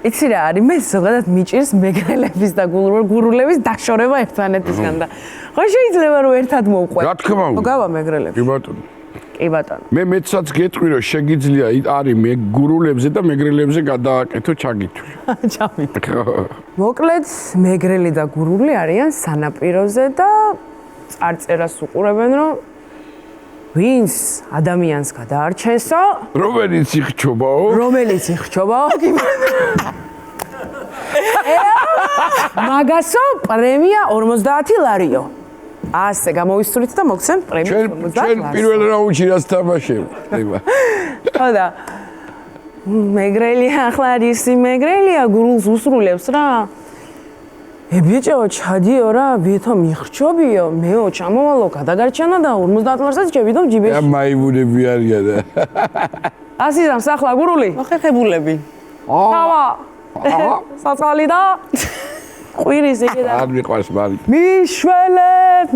იცი რა არის მე ზოგადად მიჭირს მეგრელების და გურულების დაშორება ერთმანეთისგან და ხო შეიძლება რომ ერთად მოვყვე რა თქმა უნდა გავა მეგრელებს კი ბატონო კი ბატონო მე მეცაც გეტყვი რომ შეგიძლია არის მე გურულებზე და მეგრელებზე გადააკეთო ჩაგითვლი მოკლედ მეგრელი და გურული არიან სანაპიროზე და წარწერას უყურებენ რომ ვინც ადამიანს გადაარჩენსო რომელიც იხჩობაო მაგასო პრემია 50 ლარიო ასე გამოვისურვით და მოგცემ პრემია 50 ჩვენ პირველ რაუნდში რას თამაშობ ხო და მეგრელია ახლა არის მეგრელია გურულს უსრულებს რა ბიჭო ჩადიო რა ვითომ იხჩობიო მეო ჩამოვალო გადაგარჩენა და 50 ლარსაც ჯებიდო ჯიბეში მაიმუნები არიან და ასიზამს ახლა გურული მოხეხებულები თავა საწყალი და ყვირის იგი და არ მიყვარს მარი მიშველებ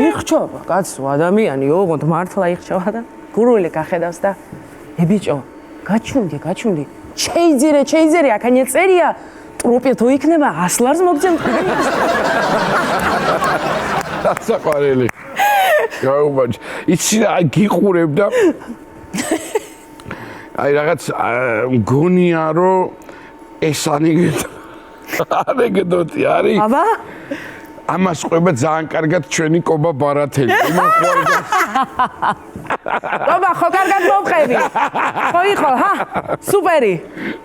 იხჩობა კაცო ადამიანი ოღონდ მართლა იხჩობა და გურული გახედავს და ბიჭო გაჩუნდი შეიძირე აქანია წერია ტროპი თუ იქნება 100 ლარს მოგცემ საყვარელი გაუმაჯ იცი რა გიყურებ და აი რაღაც მგონია რომ ეს ანეკდოტი არის აბა ამას ყვება ძალიან კარგად ჩვენი კობა ბარათელი აბა ხო კარგად მომყევი ხო იყო ჰა სუპერი